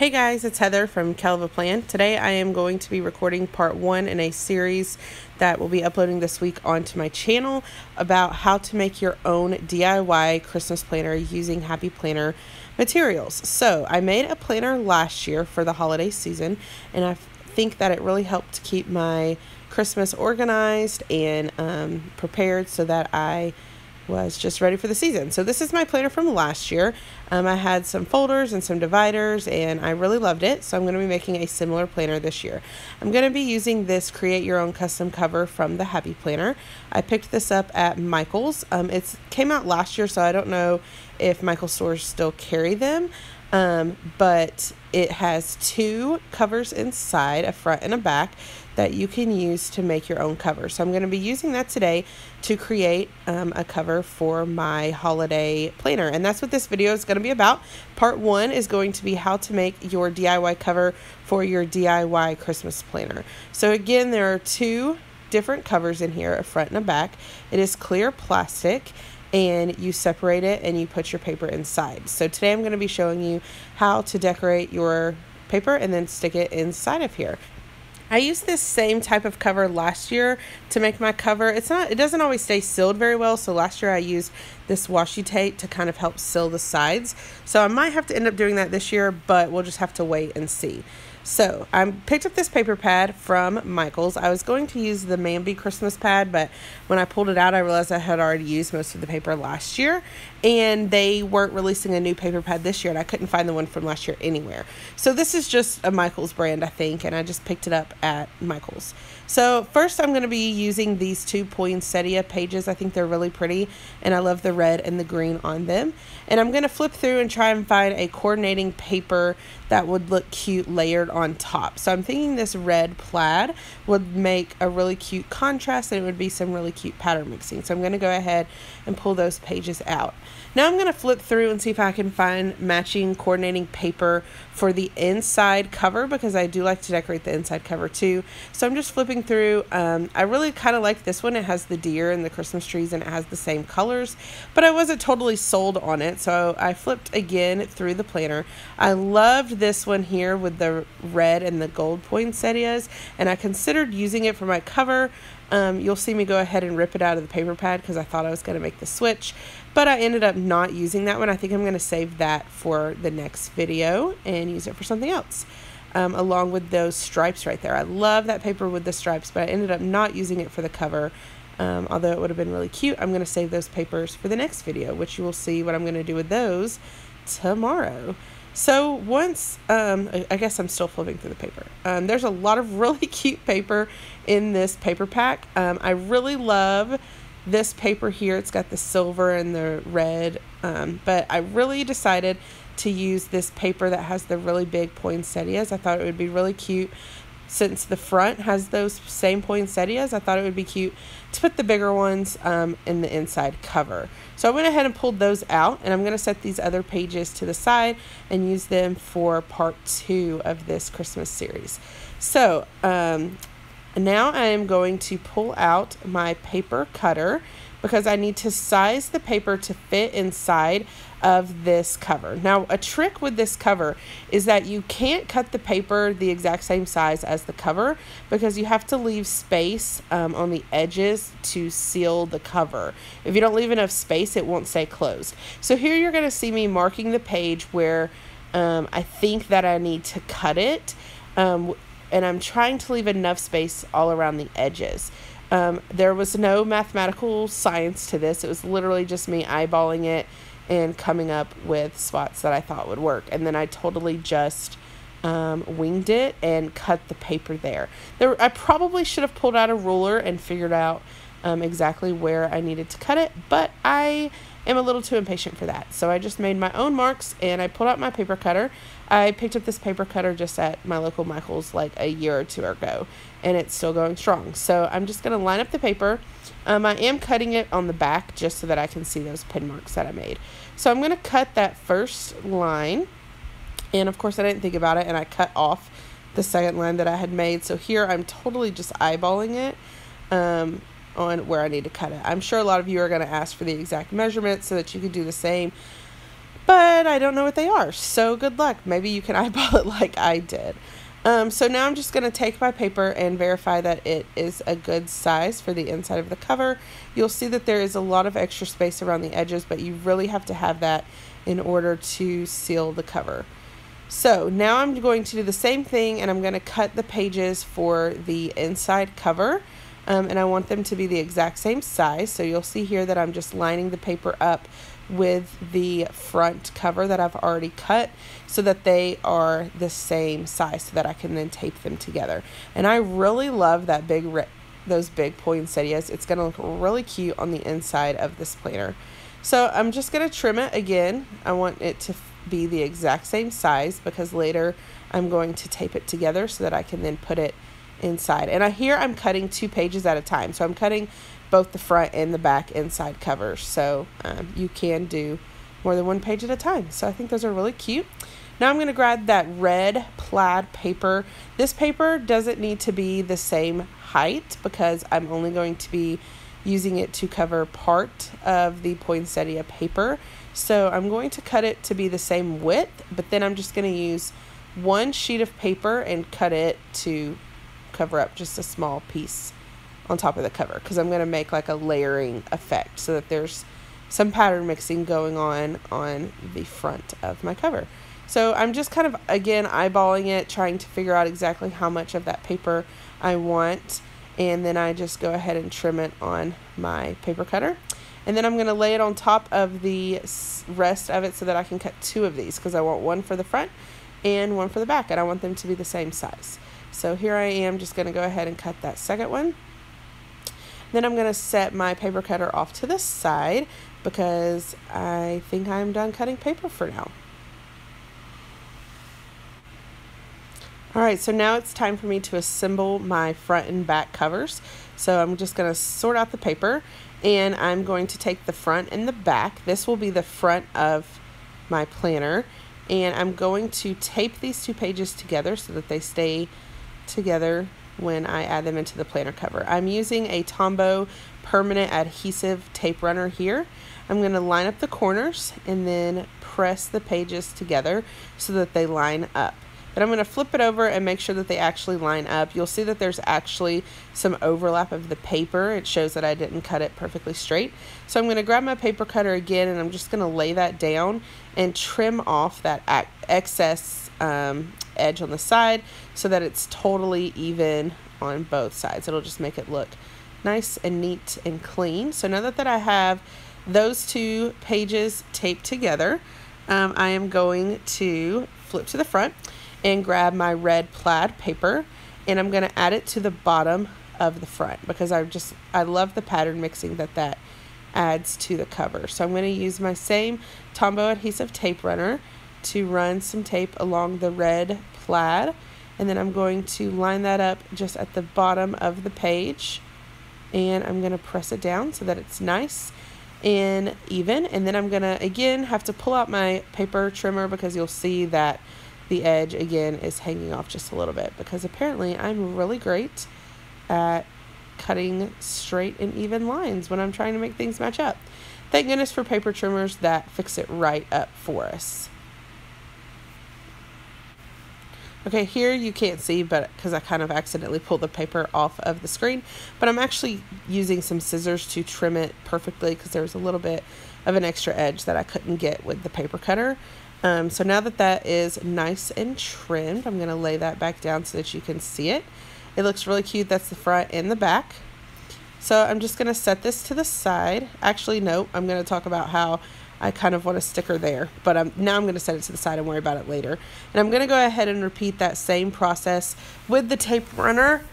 Hey guys, it's Heather from Kell Plan. Today I am going to be recording part 1 in a series that will be uploading this week onto my channel about how to make your own DIY Christmas planner using Happy Planner materials. So I made a planner last year for the holiday season, and I think that it really helped to keep my Christmas organized and prepared so that I was just ready for the season. So this is my planner from last year. I had some folders and some dividers, and I really loved it. So I'm going to be making a similar planner this year. I'm going to be using this Create Your Own Custom cover from the Happy Planner. I picked this up at Michael's. It came out last year, so I don't know if Michael's stores still carry them. But it has 2 covers inside, a front and a back, that you can use to make your own cover. So I'm going to be using that today to create a cover for my holiday planner. And that's what this video is going to be about. Part 1 is going to be how to make your DIY cover for your DIY Christmas planner. So again, there are 2 different covers in here, a front and a back. It is clear plastic, and you separate it and you put your paper inside. So today I'm going to be showing you how to decorate your paper and then stick it inside of here. I used this same type of cover last year to make my cover. It doesn't always stay sealed very well, so last year I used this washi tape to kind of help seal the sides. So I might have to end up doing that this year, but we'll just have to wait and see. So I picked up this paper pad from Michael's. I was going to use the Mambi Christmas pad, but when I pulled it out, I realized I had already used most of the paper last year, and they weren't releasing a new paper pad this year, and I couldn't find the one from last year anywhere. So this is just a Michael's brand, I think, and I just picked it up at Michael's. So first I'm going to be using these 2 poinsettia pages. I think they're really pretty, and I love the red and the green on them. And I'm going to flip through and try and find a coordinating paper that would look cute layered on top. So I'm thinking this red plaid would make a really cute contrast, and it would be some really cute pattern mixing. So I'm going to go ahead and pull those pages out. Now I'm going to flip through and see if I can find matching coordinating paper for the inside cover, because I do like to decorate the inside cover too. So I'm just flipping through. I really kind of like this one. It has the deer and the Christmas trees, and it has the same colors, but I wasn't totally sold on it. So I flipped again through the planner. I loved this one here with the red and the gold poinsettias, and I considered using it for my cover. You'll see me go ahead and rip it out of the paper pad because I thought I was going to make the switch, but I ended up not using that one. I think I'm going to save that for the next video and use it for something else, along with those stripes right there. I love that paper with the stripes, but I ended up not using it for the cover, although it would have been really cute. I'm going to save those papers for the next video, which you will see what I'm going to do with those tomorrow. So once, I guess I'm still flipping through the paper. There's a lot of really cute paper in this paper pack. I really love this paper here. It's got the silver and the red, but I really decided to use this paper that has the really big poinsettias. I thought it would be really cute. Since the front has those same poinsettias, I thought it would be cute to put the bigger ones in the inside cover. So I went ahead and pulled those out, and I'm going to set these other pages to the side and use them for part 2 of this Christmas series. So now I am going to pull out my paper cutter because I need to size the paper to fit inside of this cover. Now, a trick with this cover is that you can't cut the paper the exact same size as the cover because you have to leave space on the edges to seal the cover. If you don't leave enough space, it won't stay closed. So here you're going to see me marking the page where I think that I need to cut it, and I'm trying to leave enough space all around the edges. There was no mathematical science to this. It was literally just me eyeballing it and coming up with spots that I thought would work. And then I totally just winged it and cut the paper there. I probably should have pulled out a ruler and figured out exactly where I needed to cut it, but I am a little too impatient for that. So I just made my own marks, and I pulled out my paper cutter. I picked up this paper cutter just at my local Michael's like a year or 2 ago, and it's still going strong. So I'm just going to line up the paper. I am cutting it on the back just so that I can see those pin marks that I made. So I'm going to cut that first line, and of course I didn't think about it, and I cut off the second line that I had made. So here I'm totally just eyeballing it on where I need to cut it. I'm sure a lot of you are going to ask for the exact measurement so that you can do the same. but I don't know what they are. So good luck. Maybe you can eyeball it like I did. So now I'm just going to take my paper and verify that it is a good size for the inside of the cover. You'll see that there is a lot of extra space around the edges, but you really have to have that in order to seal the cover. So now I'm going to do the same thing, and I'm going to cut the pages for the inside cover, and I want them to be the exact same size. So you'll see here that I'm just lining the paper up with the front cover that I've already cut so that they are the same size so that I can then tape them together. And I really love that those big poinsettias. It's going to look really cute on the inside of this planner. So I'm just going to trim it again. I want it to be the exact same size because later I'm going to tape it together so that I can then put it inside. And here I'm cutting 2 pages at a time. So I'm cutting both the front and the back inside covers. So you can do more than 1 page at a time. So I think those are really cute. Now I'm going to grab that red plaid paper. This paper doesn't need to be the same height because I'm only going to be using it to cover part of the poinsettia paper. So I'm going to cut it to be the same width, but then I'm just going to use 1 sheet of paper and cut it to cover up just a small piece on top of the cover because I'm going to make like a layering effect so that there's some pattern mixing going on the front of my cover. So I'm just kind of, again, eyeballing it, trying to figure out exactly how much of that paper I want, and then I just go ahead and trim it on my paper cutter. And then I'm going to lay it on top of the rest of it so that I can cut 2 of these because I want 1 for the front and 1 for the back, and I want them to be the same size. So here I am just going to go ahead and cut that second one. Then I'm going to set my paper cutter off to the side because I think I'm done cutting paper for now. Alright, so now it's time for me to assemble my front and back covers. So I'm just going to sort out the paper, and I'm going to take the front and the back. This will be the front of my planner, and I'm going to tape these 2 pages together so that they stay together when I add them into the planner cover. I'm using a Tombow permanent adhesive tape runner here. I'm going to line up the corners and then press the pages together so that they line up. But I'm going to flip it over and make sure that they actually line up. You'll see that there's actually some overlap of the paper. It shows that I didn't cut it perfectly straight. So I'm going to grab my paper cutter again, and I'm just going to lay that down and trim off that excess edge on the side so that it's totally even on both sides. It'll just make it look nice and neat and clean. So now that I have those 2 pages taped together, I am going to flip to the front and grab my red plaid paper, and I'm going to add it to the bottom of the front because I love the pattern mixing that adds to the cover. So I'm going to use my same Tombow adhesive tape runner to run some tape along the red plaid, and then I'm going to line that up just at the bottom of the page, and I'm going to press it down so that it's nice and even. And then I'm going to again have to pull out my paper trimmer because you'll see that the edge again is hanging off just a little bit because apparently I'm really great at cutting straight and even lines when I'm trying to make things match up. Thank goodness for paper trimmers that fix it right up for us. Okay, here you can't see, but because I kind of accidentally pulled the paper off of the screen, but I'm actually using some scissors to trim it perfectly because there was a little bit of an extra edge that I couldn't get with the paper cutter. So now that is nice and trimmed, I'm going to lay that back down so that you can see it. It looks really cute. That's the front and the back. So I'm just going to set this to the side. Actually, no, I'm going to talk about how I kind of want a sticker there, but now I'm going to set it to the side and worry about it later. And I'm going to go ahead and repeat that same process with the tape runner,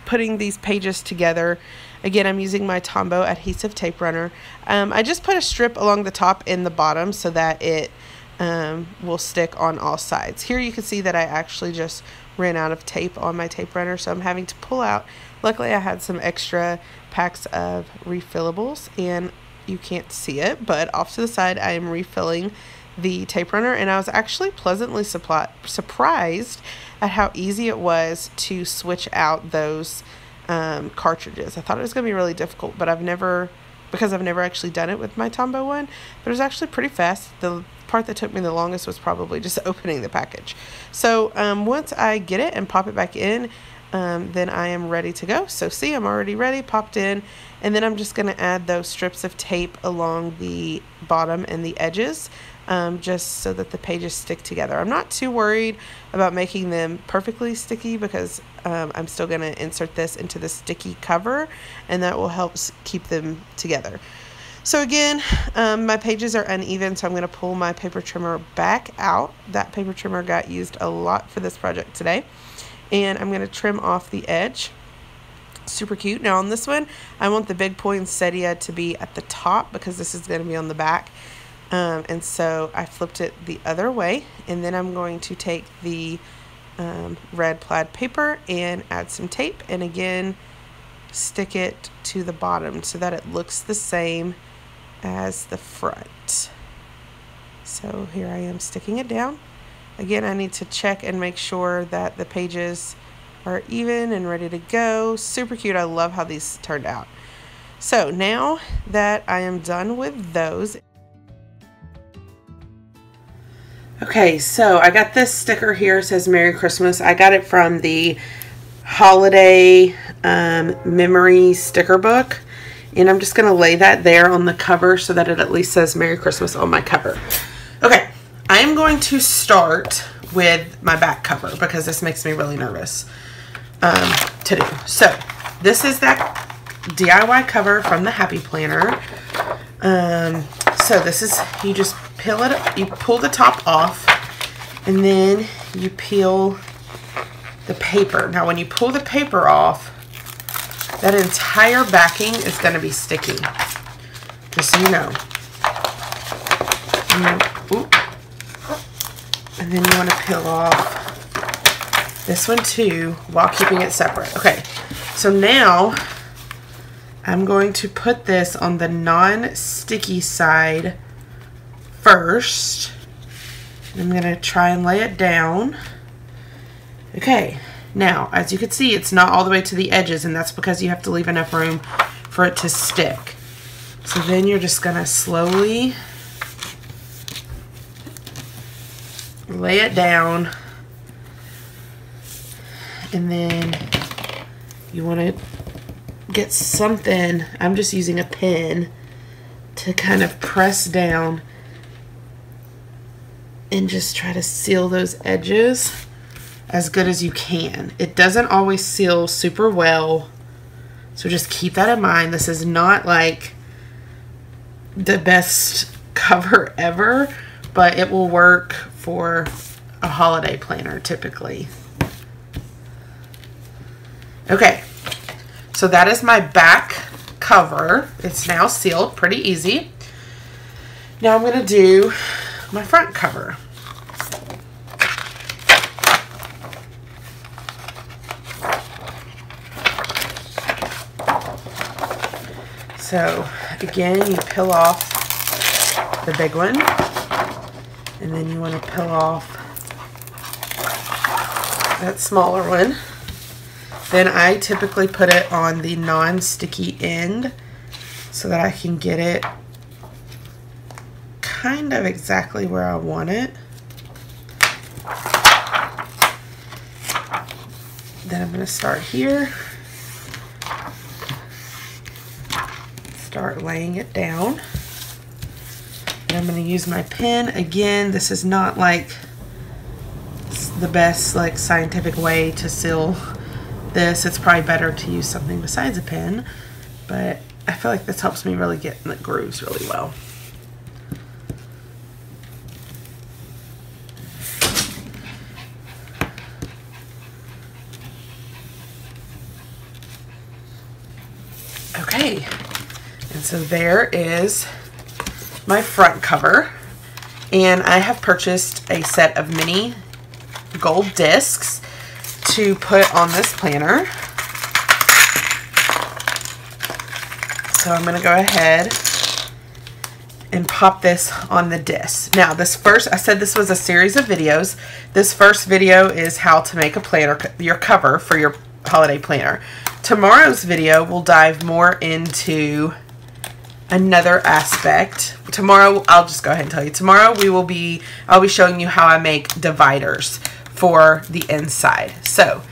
putting these pages together. Again, I'm using my Tombow adhesive tape runner. I just put a strip along the top and the bottom so that it will stick on all sides. Here you can see that I actually just ran out of tape on my tape runner, so I'm having to pull out. Luckily, I had some extra packs of refillables, and you can't see it, but off to the side, I am refilling the tape runner, and I was actually pleasantly surprised at how easy it was to switch out those cartridges. I thought it was going to be really difficult, but I've never because I've never actually done it with my Tombow one, but it was actually pretty fast. The part that took me the longest was probably just opening the package. So once I get it and pop it back in, then I am ready to go. So see, I'm already ready, popped in, and then I'm just going to add those strips of tape along the bottom and the edges, just so that the pages stick together. I'm not too worried about making them perfectly sticky because I'm still going to insert this into the sticky cover, and that will help keep them together. So again, my pages are uneven, so I'm going to pull my paper trimmer back out. That paper trimmer got used a lot for this project today. And I'm going to trim off the edge. Super cute. Now on this one, I want the big poinsettia to be at the top because this is going to be on the back. And so I flipped it the other way. And then I'm going to take the red plaid paper and add some tape. And again, stick it to the bottom so that it looks the same as the front. So here I am sticking it down. Again, I need to check and make sure that the pages are even and ready to go. Super cute. I love how these turned out. So now that I am done with those. Okay, so I got this sticker here. It says Merry Christmas. I got it from the Holiday Memory sticker book. And I'm just going to lay that there on the cover so that it at least says Merry Christmas on my cover. Okay. I am going to start with my back cover because this makes me really nervous to do. So this is that DIY cover from the Happy Planner. So this is, you just peel it up, you pull the top off, and then you peel the paper. Now when you pull the paper off, that entire backing is going to be sticky, just so you know. And then you want to peel off this one too while keeping it separate. Okay, so now I'm going to put this on the non-sticky side first. I'm going to try and lay it down. Okay, now as you can see, it's not all the way to the edges, and that's because you have to leave enough room for it to stick. So then you're just going to slowly lay it down, and then you want to get something, I'm just using a pen to kind of press down and just try to seal those edges as good as you can. It doesn't always seal super well, so just keep that in mind. This is not like the best cover ever, but it will work for a holiday planner typically. Okay, so that is my back cover. It's now sealed, pretty easy. Now I'm going to do my front cover. So again, you peel off the big one, and then you want to peel off that smaller one. Then I typically put it on the non-sticky end so that I can get it kind of exactly where I want it. Then I'm going to start here, start laying it down. And I'm going to use my pen. Again, this is not like the best like scientific way to seal this. It's probably better to use something besides a pen, but I feel like this helps me really get in the grooves really well. Okay, and so there is my front cover, and I have purchased a set of mini gold discs to put on this planner. So I'm going to go ahead and pop this on the disc. Now this first, I said this was a series of videos. This first video is how to make a planner, your cover for your holiday planner. Tomorrow's video will dive more into another aspect. Tomorrow, I'll just go ahead and tell you. Tomorrow I'll be showing you how I make dividers for the inside. So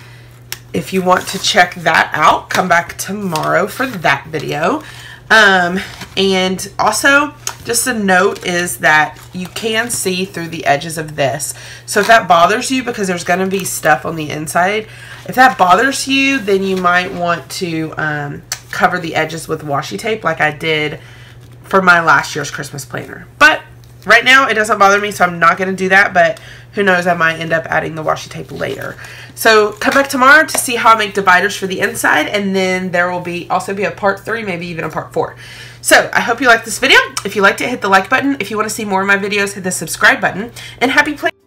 if you want to check that out, come back tomorrow for that video. And also, just a note is that you can see through the edges of this. So if that bothers you, because there's going to be stuff on the inside, if that bothers you, then you might want to cover the edges with washi tape like I did for my last year's Christmas planner. But right now it doesn't bother me, so I'm not going to do that, but who knows, I might end up adding the washi tape later. So come back tomorrow to see how I make dividers for the inside, and then there will also be a part 3, maybe even a part 4. So I hope you liked this video. If you liked it, hit the like button. If you want to see more of my videos, hit the subscribe button, and happy planning.